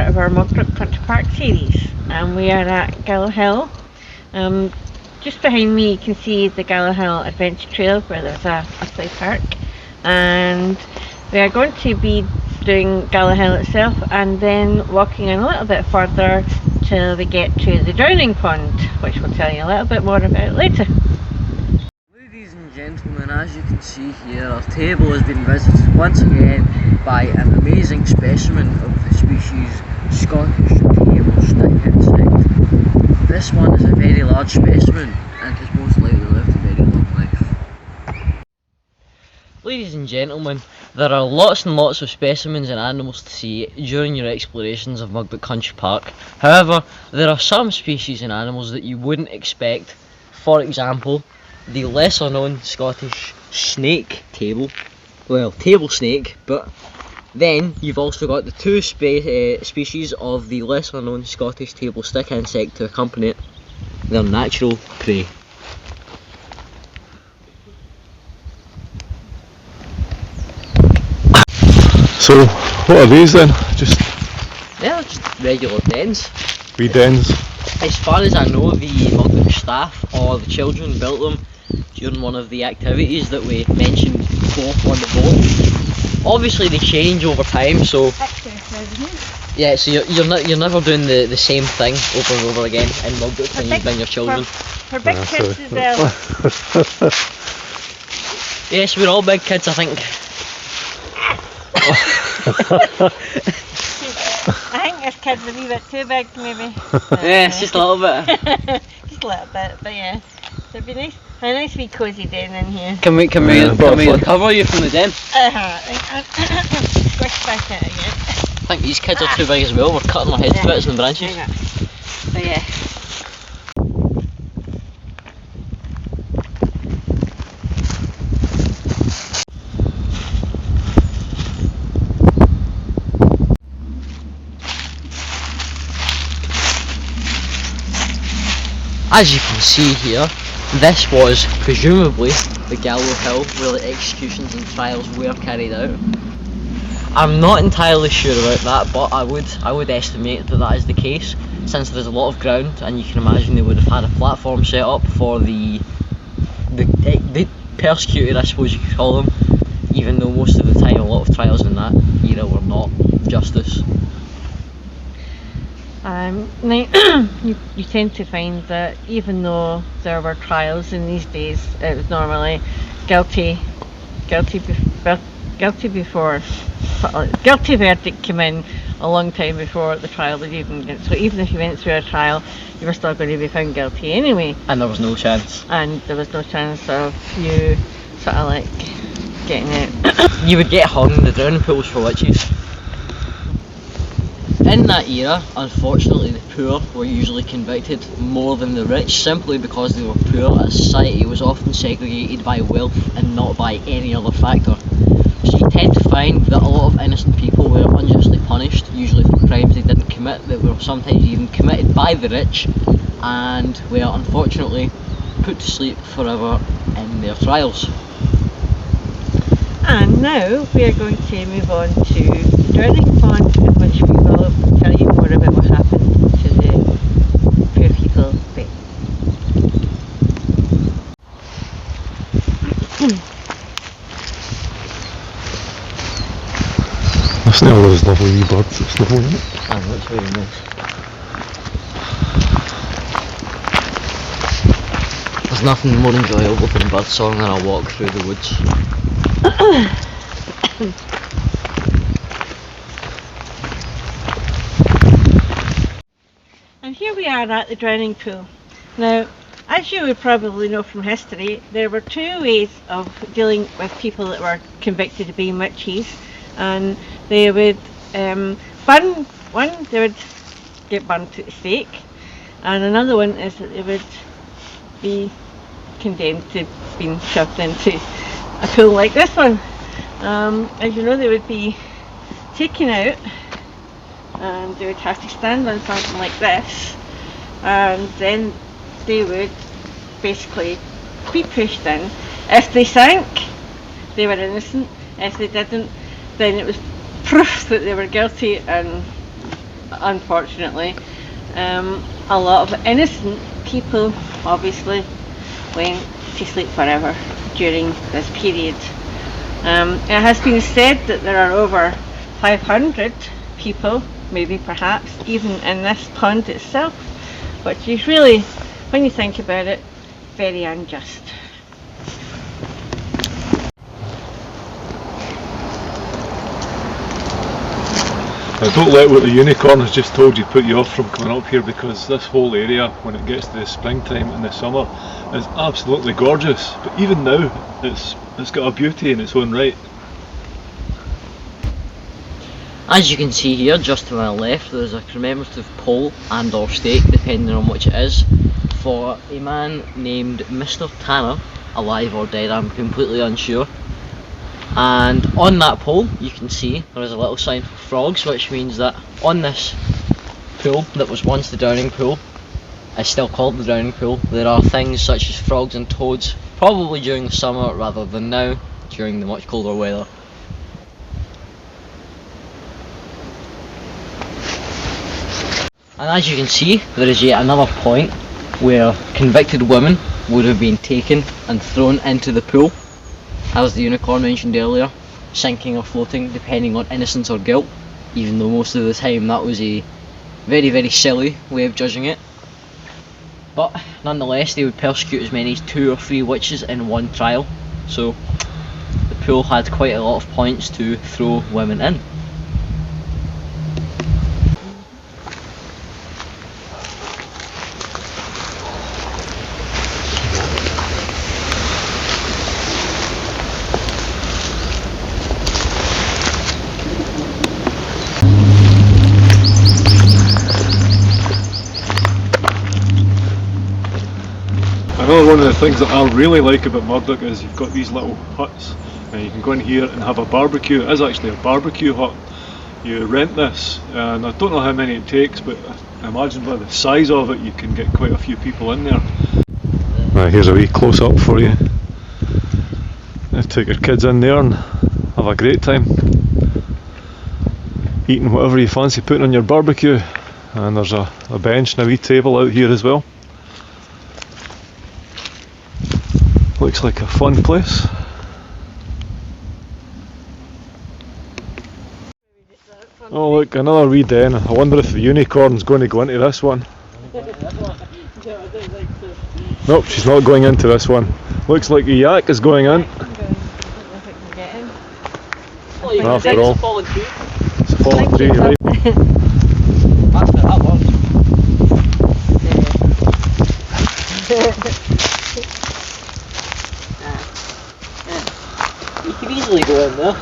part of our Mugdock Country Park series, and we are at Gallow. Just behind me you can see the Gallow Adventure Trail where there's a play park, and we are going to be doing Gallow itself and then walking in a little bit further till we get to the drowning pond, which we'll tell you a little bit more about later. Ladies and gentlemen, as you can see here, our table has been visited once again by an amazing specimen of the species Scottish table stick insect. This one is a very large specimen and has most likely lived a very long life. Ladies and gentlemen, there are lots and lots of specimens and animals to see during your explorations of Mugdock Country Park. However, there are some species and animals that you wouldn't expect. For example, the lesser known Scottish snake table snake, but then you've also got the two species of the lesser known Scottish table stick insect to accompany it, their natural prey. So, what are these then? They're just regular dens. Wee dens? As far as I know, the Mugdock staff or the children built them during one of the activities that we mentioned before on the boat. Obviously they change over time, so yeah, so you're never doing the same thing over and over again in Mugdock when you bring your children. For big kids as well. Yes, we're all big kids, I think. I think this kid's a wee bit too big, maybe. Yeah, it's just a little bit. Just a little bit, but yeah. So it'd be nice, a nice wee cosy den in here. Can we recover you from the den? Squish back it again. I think these kids are too big as well. We're cutting their heads to bits and branches. But yeah. As you can see here, this was presumably the Gallow Hill where the executions and trials were carried out. I'm not entirely sure about that, but I would estimate that is the case, since there's a lot of ground and you can imagine they would have had a platform set up for the persecuted, I suppose you could call them, even though most of the time a lot of trials in that era were not justice. You tend to find that even though there were trials in these days, it was normally guilty verdict came in a long time before the trial was even. So even if you went through a trial, you were still going to be found guilty anyway. And there was no chance. And there was no chance of you sort of like getting out. You would get hung in the drowning pools for witches. In that era, unfortunately, the poor were usually convicted more than the rich, simply because they were poor, as society was often segregated by wealth and not by any other factor. So you tend to find that a lot of innocent people were unjustly punished, usually for crimes they didn't commit, that were sometimes even committed by the rich, and were unfortunately put to sleep forever in their trials. And now we are going to move on to the drowning pond, in which we will tell you more about what happened to the poor people there. Listen to all those lovely wee birds that's sniffling in it. And that's very nice. There's nothing more enjoyable than bird song than a walk through the woods. And here we are at the drowning pool. Now, as you would probably know from history, there were two ways of dealing with people that were convicted of being witches, and they would they would get burned at the stake, and another one is that they would be condemned to being shoved into a pool like this one. As you know, they would be taken out and they would have to stand on something like this, and then they would basically be pushed in. If they sank, they were innocent. If they didn't, then it was proof that they were guilty, and unfortunately. A lot of innocent people obviously went to sleep forever during this period. It has been said that there are over 500 people, maybe perhaps even in this pond itself, which is really, when you think about it, very unjust. Now don't let what the unicorn has just told you put you off from coming up here, because this whole area, when it gets to the springtime and the summer, is absolutely gorgeous. But even now, it's got a beauty in its own right. As you can see here, just to my left, there's a commemorative pole and or stake, depending on which it is, for a man named Mr. Tanner, alive or dead, I'm completely unsure. And on that pole, you can see there is a little sign for frogs, which means that on this pool that was once the drowning pool, is still called the drowning pool, there are things such as frogs and toads, probably during the summer rather than now, during the much colder weather. And as you can see, there is yet another point where convicted women would have been taken and thrown into the pool, as the unicorn mentioned earlier, sinking or floating depending on innocence or guilt, even though most of the time that was a very, very silly way of judging it. But nonetheless, they would persecute as many as 2 or 3 witches in one trial, so the pool had quite a lot of points to throw women in. Another one of the things that I really like about Mugdock is you've got these little huts, and you can go in here and have a barbecue. It is actually a barbecue hut. You rent this, and I don't know how many it takes, but I imagine by the size of it you can get quite a few people in there. Right, here's a wee close up for you. Take your kids in there and have a great time eating whatever you fancy putting on your barbecue. And there's a bench and a wee table out here as well. Looks like a fun place. Oh look, another wee den. I wonder if the unicorn's going to go into this one. Nope, she's not going into this one. Looks like the yak is going in. After all, it's a fallen tree, right? That's how that works. You could easily go in there.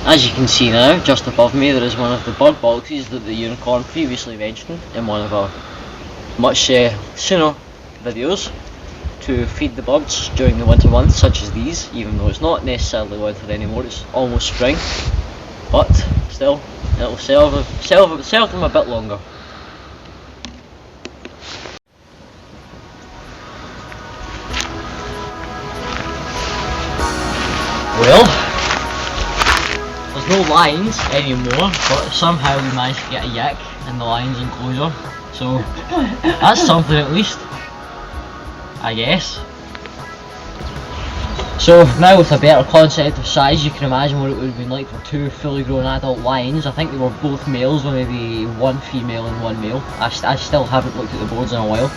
As you can see now, just above me, there is one of the bird boxes that the unicorn previously mentioned in one of our much sooner videos, to feed the birds during the winter months such as these, even though it's not necessarily winter anymore, it's almost spring, but still it'll serve them a bit longer. Well, there's no lions anymore, but somehow we managed to get a yak in the lion's enclosure, so that's something at least, I guess. So now with a better concept of size, you can imagine what it would have been like for 2 fully grown adult lions. I think they were both males, with maybe 1 female and 1 male. I still haven't looked at the boards in a while,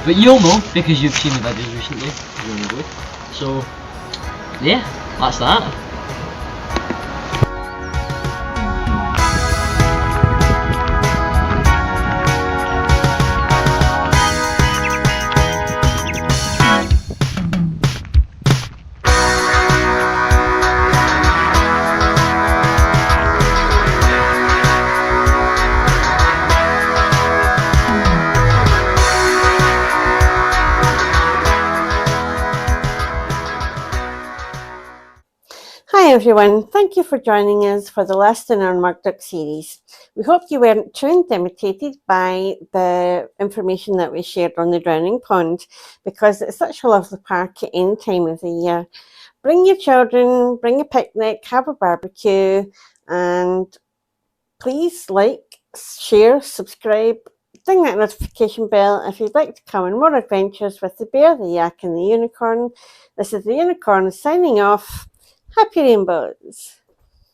but you'll know because you've seen the videos recently, presumably. So yeah, that's that. Hi everyone, thank you for joining us for the last in our Mugdock series. We hope you weren't too intimidated by the information that we shared on the Drowning Pond, because it's such a lovely park at any time of the year. bring your children, bring a picnic, have a barbecue, and please like, share, subscribe, ding that notification bell if you'd like to come on more adventures with the bear, the yak and the unicorn. This is the unicorn signing off. Happy rainbows.